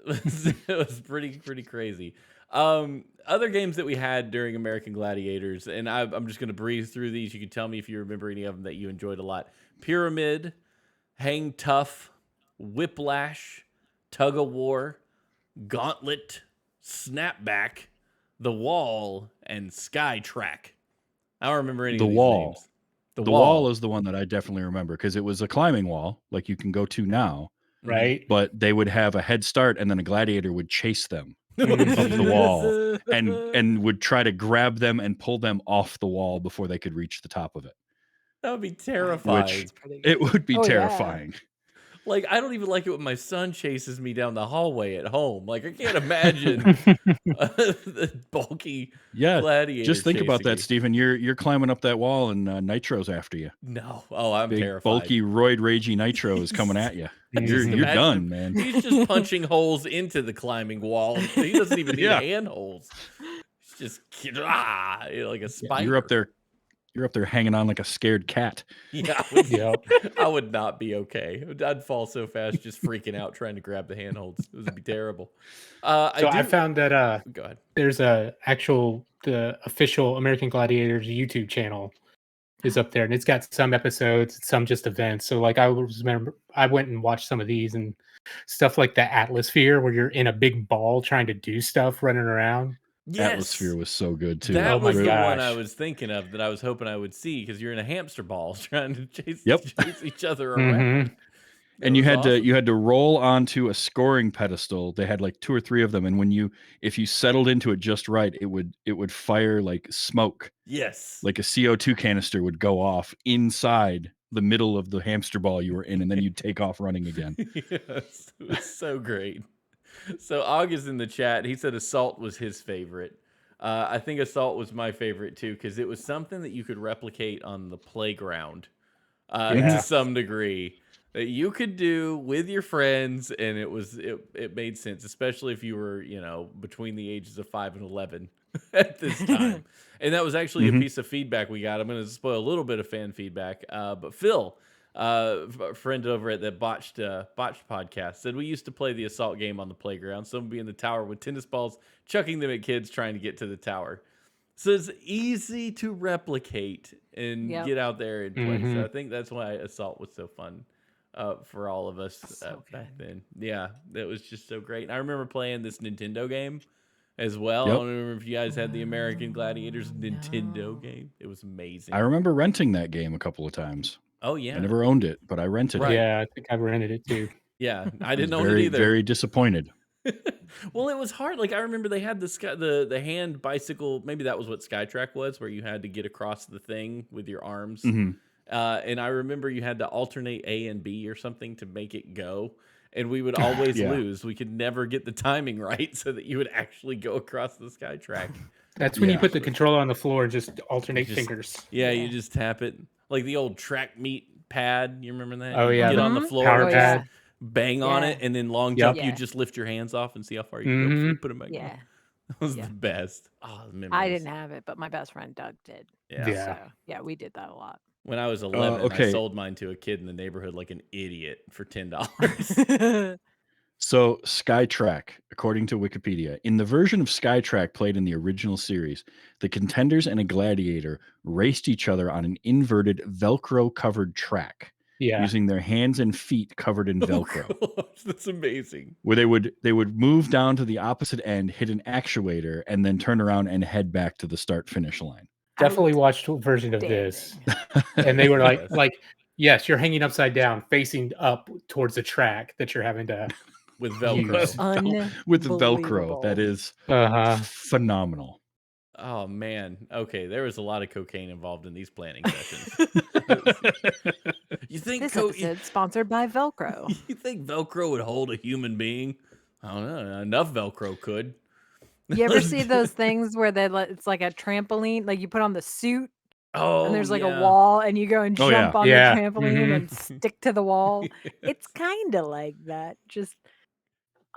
It was pretty crazy. Other games that we had during American Gladiators, and I'm just going to breeze through these. You can tell me if you remember any of them that you enjoyed a lot. Pyramid, Hang Tough, Whiplash, Tug of War, Gauntlet, Snapback, The Wall, and Skytrack. I don't remember any of these names. The wall is the one that I definitely remember, because it was a climbing wall like you can go to now. Right. But they would have a head start, and then a gladiator would chase them up the wall and would try to grab them and pull them off the wall before they could reach the top of it. That would be terrifying. Which it would be terrifying. Like, I don't even like it when my son chases me down the hallway at home. Like, I can't imagine the bulky gladiator. Just think about that, me. Stephen. You're climbing up that wall, and Nitro's after you. No, I'm big, terrified. Bulky, roid ragey Nitro is coming at you. You're done, man. He's just punching holes into the climbing wall. He doesn't even need hand holes. He's just like a spider. You're up there hanging on like a scared cat. Yeah, I would not be okay. I'd fall so fast, just freaking out, trying to grab the handholds. It would be terrible. I found that go ahead. There's the official American Gladiators YouTube channel is up there, and it's got some episodes, some just events. So like I remember, I went and watched some of these and stuff like the Atmosphere, where you're in a big ball trying to do stuff, running around. Yes. Atmosphere was so good too. That was the one I was thinking of that I was hoping I would see, because you're in a hamster ball trying to chase each other around. And you had to roll onto a scoring pedestal. They had like 2 or 3 of them, and if you settled into it just right, it would fire like smoke. Yes. Like a CO2 canister would go off inside the middle of the hamster ball you were in, and then you'd take off running again. Yes. It was so great. So August in the chat, he said Assault was his favorite. I think Assault was my favorite too, because it was something that you could replicate on the playground to some degree. that you could do with your friends, and it made sense, especially if you were, between the ages of 5 and 11 at this time. And that was actually a Mhm. piece of feedback we got. I'm going to spoil a little bit of fan feedback, but Phil, a friend over at the botched podcast, said we used to play the assault game on the playground. Someone would be in the tower with tennis balls, chucking them at kids trying to get to the tower. So it's easy to replicate and Yep. get out there and play. So Mhm. I think that's why Assault was so fun for all of us So back good. then. Yeah, that was just so great. And I remember playing this Nintendo game as well. I Yep. don't remember if you guys had the American Gladiators Nintendo No. game. It was amazing. I remember renting that game a couple of times. Oh I yeah, never owned it, but I rented Right. it. Yeah, I think I rented it too. yeah. I I was didn't own it very, either. very disappointed. Well, it was hard. Like I remember they had the hand bicycle. Maybe that was what Skytrack was, where you had to get across the thing with your arms. hmm And I remember you had to alternate A and B or something to make it go. And we would always Yeah. lose. We could never get the timing right so that you would actually go across the Skytrack. That's when you Yeah. put the controller on the floor and just alternate Just- fingers. Yeah, you Yeah. just tap it. Like the old track meet pad. You remember that? Oh, You yeah, get the on the floor, power and pad. just bang on Yeah. it, and then long Yep. jump, you Yeah. just lift your hands off and see how far you can go before you put them back on. Yeah. That was Yeah. the best. Oh, the I memories. didn't have it, but my best friend Doug did. Yeah. Yeah. So yeah, we did that a lot. When I was 11, I okay. sold mine to a kid in the neighborhood like an idiot for $10. So, Skytrack, according to Wikipedia, in the version of Skytrack played in the original series, the contenders and a gladiator raced each other on an inverted Velcro-covered track, Yeah. using their hands and feet covered in Oh, Velcro. gosh, that's amazing. Where they would move down to the opposite end, hit an actuator, and then turn around and head back to the start-finish line. Definitely watched a version of this. And they were Yes. like, yes, you're hanging upside down, facing up towards the track that you're having to. With Velcro. With the Velcro. That is phenomenal. Oh, man. Okay, there was a lot of cocaine involved in these planning sessions. You think This episode sponsored by Velcro. You think Velcro would hold a human being? I don't know. Enough Velcro could. You ever see those things where it's like a trampoline, like you put on the suit Oh, and there's like yeah. a wall and you go and Oh, jump yeah. on Yeah. the trampoline and Mhm. stick to the wall? It's Yes. kind of like that, just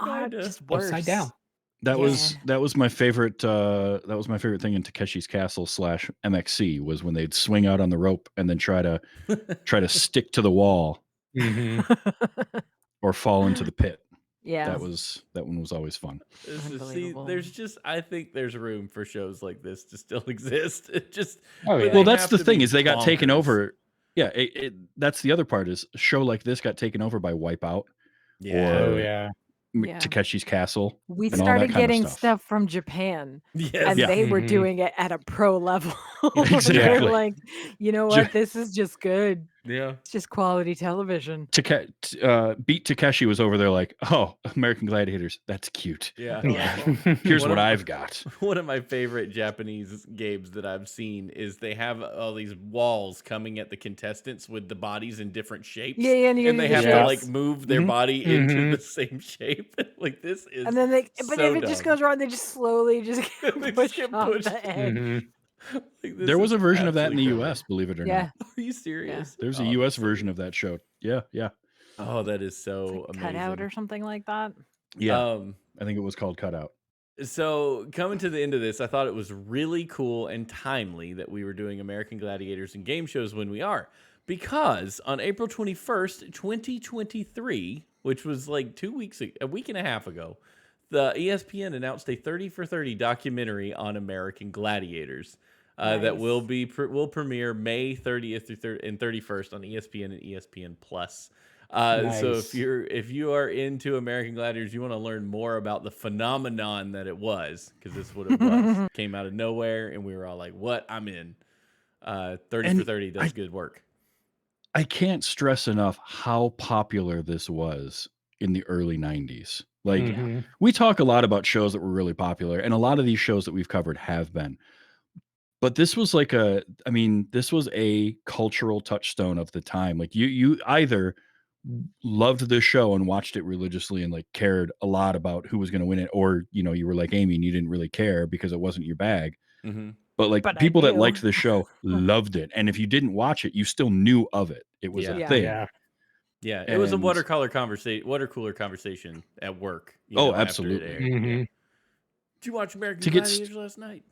Kinda. just worse. Upside down. That was Yeah. that was my favorite. That was my favorite thing in Takeshi's Castle / MXC was when they'd swing out on the rope and then try to stick to the wall Mhm. or fall into the pit. Yeah. That one was always fun. See, Unbelievable. I think there's room for shows like this to still exist. It just, Oh, but yeah. they Well, that's have the to thing be is they got taken bonkers. over. Yeah, that's the other part is a show like this got taken over by Wipeout, Yeah. Oh, or yeah. Yeah. Takeshi's Castle. We and all that started kind of getting stuff. stuff from Japan, Yes. and Yeah. they were Mhm. doing it at a pro level. Exactly. They're like, you know Ja- what? This is just good. Yeah. It's just quality television. Beat Takeshi was over there like, oh, American Gladiators, that's cute. Yeah. Yeah. Here's One what of- I've got. One of my favorite Japanese games that I've seen is they have all these walls coming at the contestants with the bodies in different shapes. Yeah, yeah, and you And they do the have to shapes. like move their Mhm. body into Mhm. the same shape. Like this is And then but so if it just dumb. goes wrong, they just slowly just They get just pushed get off pushed. the edge. Mhm. Like, this There was is a version of that in the absolutely U.S., believe it or Yeah. not. Are you serious? There's a Oh, U.S. that's so version good. of that show. Yeah, yeah. Oh, that is so Like amazing. cutout or something like that. Yeah, I think it was called Cutout. So coming to the end of this, I thought it was really cool and timely that we were doing American Gladiators and game shows when we are. Because on April 21st, 2023, which was like a week and a half ago, the ESPN announced a 30 for 30 documentary on American Gladiators that will will premiere May 30th and 31st on ESPN and ESPN Plus. So Nice. if you are into American Gladiators, you want to learn more about the phenomenon that it was, because this is what it was. Came out of nowhere, and we were all like, "What? I'm in." 30 And for 30 does good work. I can't stress enough how popular this was in the early 90s. Like, Mhm. we talk a lot about shows that were really popular, and a lot of these shows that we've covered have been. But this was like this was a cultural touchstone of the time. Like you either loved the show and watched it religiously and like cared a lot about who was going to win it, or you were like Amy and you didn't really care because it wasn't your bag. Mm-hmm. But like But I people that do. liked the show loved it, and if you didn't watch it, you still knew of it. It was Yeah. a Yeah. thing. Yeah. Yeah, it was a And water cooler conversation at work. oh, After it absolutely. aired. Yeah. Mhm. Did you watch American To get st- Gladiators last night?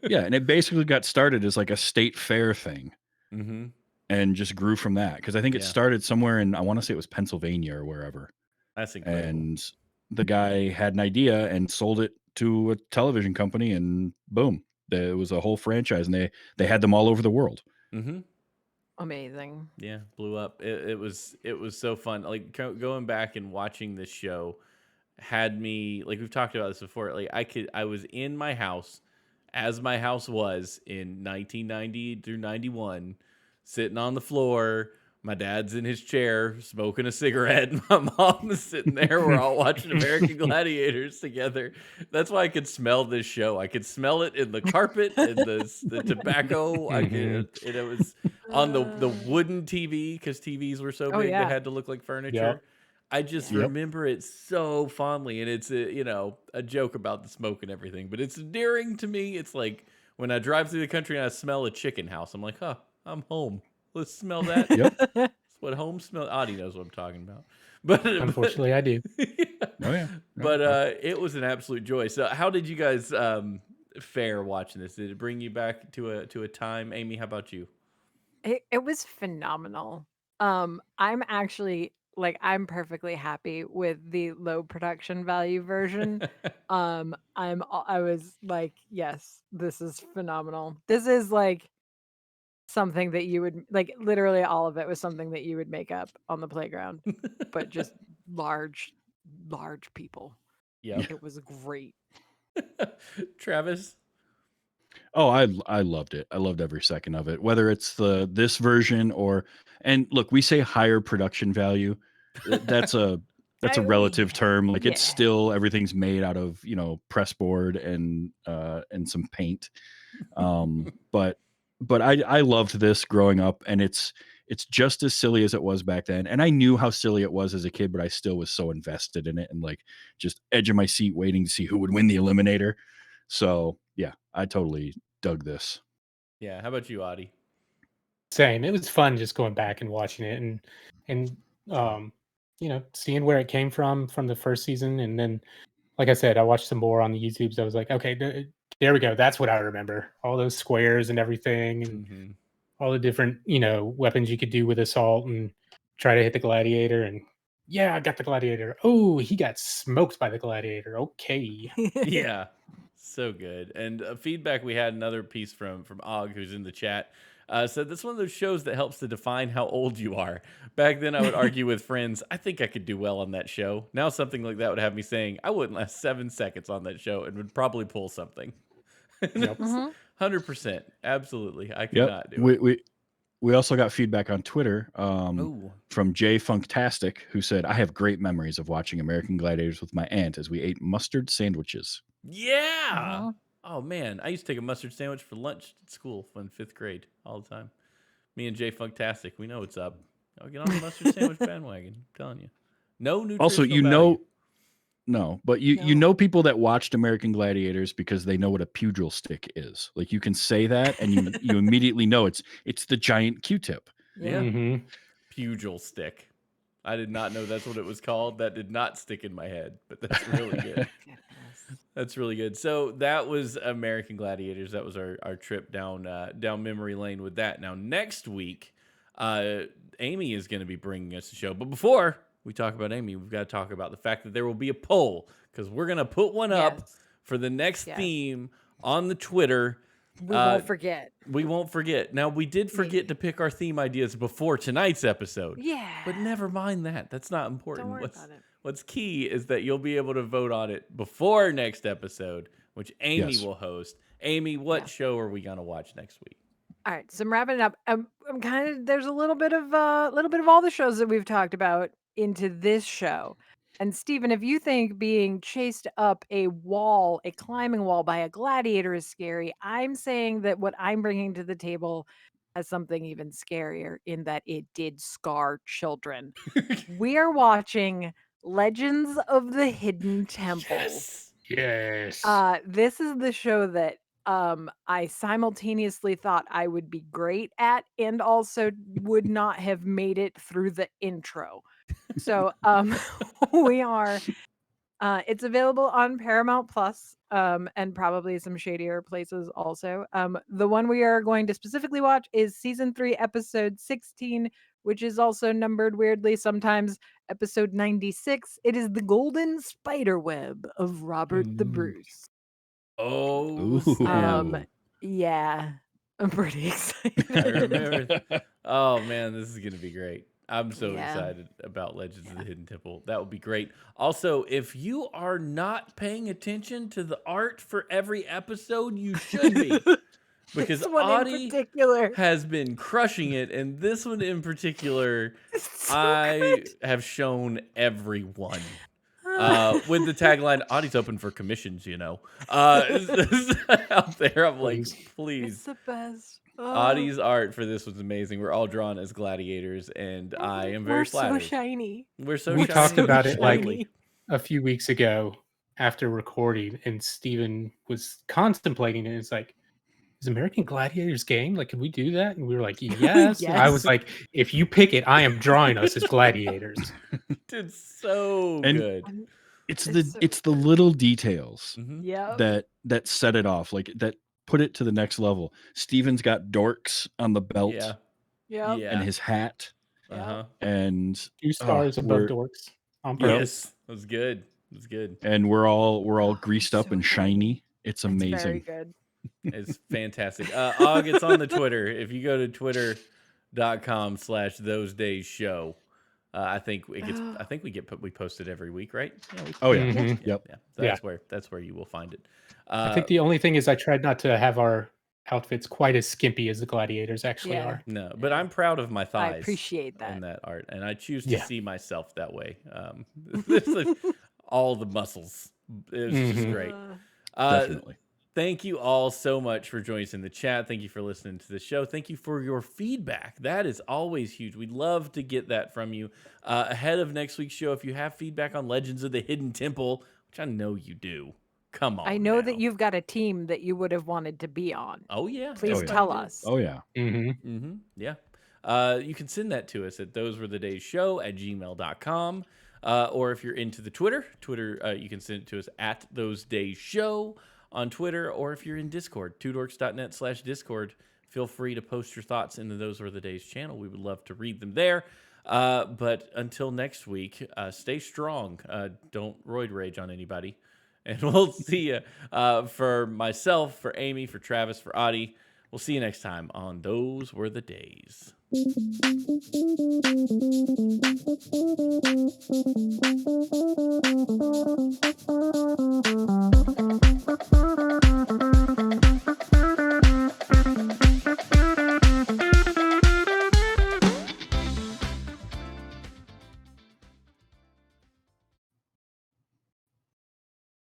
yeah, and it basically got started as like a state fair thing Mm-hmm. and just grew from that because I think it Yeah. started somewhere in, I want to say it was Pennsylvania or wherever. That's incredible. And the guy had an idea and sold it to a television company, and boom, there was a whole franchise, and they had them all over the world. Mm-hmm. Amazing. Yeah, blew up. It was so fun. Like going back and watching this show had me, like we've talked about this before. Like I was in my house as my house was in 1990 through 91, sitting on the floor. My dad's in his chair smoking a cigarette. My mom is sitting there. We're all watching American Gladiators together. That's why I could smell this show. I could smell it in the carpet and the tobacco. I could. And it was on the wooden TV because TVs were so Oh, big they yeah. had to look like furniture. Yep. I just Yeah. remember it so fondly, and it's a joke about the smoke and everything, but it's endearing to me. It's like when I drive through the country and I smell a chicken house, I'm like, huh, I'm home. Let's smell that. Yep. That's what home smell. Audie knows what I'm talking about. But Unfortunately, I do. yeah. Oh yeah. But it was an absolute joy. So how did you guys fare watching this? Did it bring you back to a time? Amy, how about you? It was phenomenal. I'm actually like I'm perfectly happy with the low production value version. I was like, yes, this is phenomenal. This is like something that you would like literally all of it was something that you would make up on the playground, but just large people. Yeah. It was great. Travis? Oh, I loved it. I loved every second of it. Whether it's this version or, and look, we say higher production value. That's a relative term. Like it's yeah. still everything's made out of press board and some paint. But I loved this growing up, and it's just as silly as it was back then. And I knew how silly it was as a kid, but I still was so invested in it and like just edge of my seat waiting to see who would win the eliminator. So yeah, I totally dug this. Yeah. How about you, Audie? Same. It was fun just going back and watching it and seeing where it came from the first season, and then like I said, I watched some more on the YouTubes. I was like, okay, there we go. That's what I remember. All those squares and everything, and Mm-hmm. all the different weapons you could do with assault and try to hit the gladiator. And yeah, I got the gladiator. Oh, he got smoked by the gladiator. Okay. Yeah, so good. And feedback, we had another piece from Og, who's in the chat, said that's one of those shows that helps to define how old you are. Back then I would argue with friends, I think I could do well on that show. Now something like that would have me saying I wouldn't last 7 seconds on that show and would probably pull something. Yep. 100%, absolutely, I could Yep. not do it. We also got feedback on Twitter Oh, from Jay Funktastic, who said, I have great memories of watching American Gladiators with my aunt as we ate mustard sandwiches. yeah. Oh man, I used to take a mustard sandwich for lunch at school in 5th grade all the time. Me and Jay Funktastic, we know what's up. I'll get on the mustard sandwich bandwagon. I'm telling you. No nutritional Also, value. no, but you No. know people that watched American Gladiators because they know what a pugil stick is. Like you can say that and you immediately know it's the giant Q-tip. Yeah. Mm-hmm. Pugil stick. I did not know that's what it was called. That did not stick in my head, but that's really good. That's really good. So that was American Gladiators. That was our trip down memory lane with that. Now next week, Amy is going to be bringing us a show. But before we talk about Amy, we've got to talk about the fact that there will be a poll because we're going to put one up for the next theme on the Twitter. We won't forget. We won't forget. Now, we did forget to pick our theme ideas before tonight's episode. Yeah. But never mind that. That's not important. Don't worry about it. What's key is that you'll be able to vote on it before next episode, which Amy Yes. will host. Amy, what show are we going to watch next week? All right, so I'm wrapping it up. I'm kind of there's a little bit of all the shows that we've talked about into this show. And Stephen, if you think being chased up a climbing wall by a gladiator is scary, I'm saying that what I'm bringing to the table has something even scarier in that it did scar children. We are watching Legends of the Hidden Temple. Yes. Yes. This is the show that I simultaneously thought I would be great at and also would not have made it through the intro. So we are it's available on Paramount Plus, and probably some shadier places also. The one we are going to specifically watch is season 3, episode 16, which is also numbered weirdly sometimes episode 96. It is the Golden Spiderweb of Robert the Bruce. Oh, snap. Ooh. Yeah, I'm pretty excited. I remember. Oh man, this is gonna be great. I'm so Yeah. excited about Legends of the Hidden Temple. That would be great. Also, if you are not paying attention to the art for every episode, you should be. Because This one in Audie particular. has been crushing it, and this one in particular, It's so I good. have shown everyone. With the tagline, Audie's open for commissions, you know. Out there, I'm like, It's please. the best. Audie's art for this was amazing. We're all drawn as gladiators, and I am very We're so flattered. shiny. We're so We shiny. talked about it like shiny. a few weeks ago after recording, and Steven was contemplating it. It's like, is American Gladiators game? Like, can we do that? And we were like, yes. I was Yes. like, if you pick it, I am drawing us as gladiators. It's so And- good. It's It's the so little details Mhm. Yep. that set it off, like that put it to the next level. Steven's got dorks on the belt Yeah. Yep. Yeah. and his hat, Uh-huh. and 2 stars above we're- dorks on Yep. purpose. Yes. That was good. It was good. and we're all Oh, greased up so and good. shiny. It's It's very amazing. good. It's fantastic. Og, it's on the Twitter. If you go to twitter.com/thosedayshow, I think it gets. I think we post it every week, right? Yeah. Oh yeah. Mhm. Yep. Yeah. That's where you will find it. I think the only thing is I tried not to have our outfits quite as skimpy as the gladiators actually Yeah. are. No, but I'm proud of my I thighs appreciate in that. that art, and I choose to Yeah. see myself that way. It's like all the muscles. It's just Mhm. great. Uh, Definitely. Thank you all so much for joining us in the chat. Thank you for listening to the show. Thank you for your feedback. That is always huge. We'd love to get that from you. Ahead of next week's show, if you have feedback on Legends of the Hidden Temple, which I know you do, come on. I know now. that you've got a team that you would have wanted to be on. Oh, yeah. Please yeah. tell us. Oh yeah. Mm-hmm. Yeah. You can send that to us at thosewerethedayshow@gmail.com. Or if you're into the Twitter, you can send it to us at thosedayshow on Twitter. Or if you're in Discord, twodorks.net/Discord, feel free to post your thoughts in the Those Were the Days channel. We would love to read them there. But until next week, stay strong. Don't roid rage on anybody. And we'll see you. For myself, for Amy, for Travis, for Audie, we'll see you next time on Those Were the Days.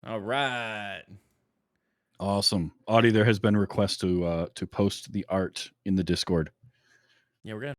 All right. Awesome. Audie, there has been a request to post the art in the Discord. Yeah, we're gonna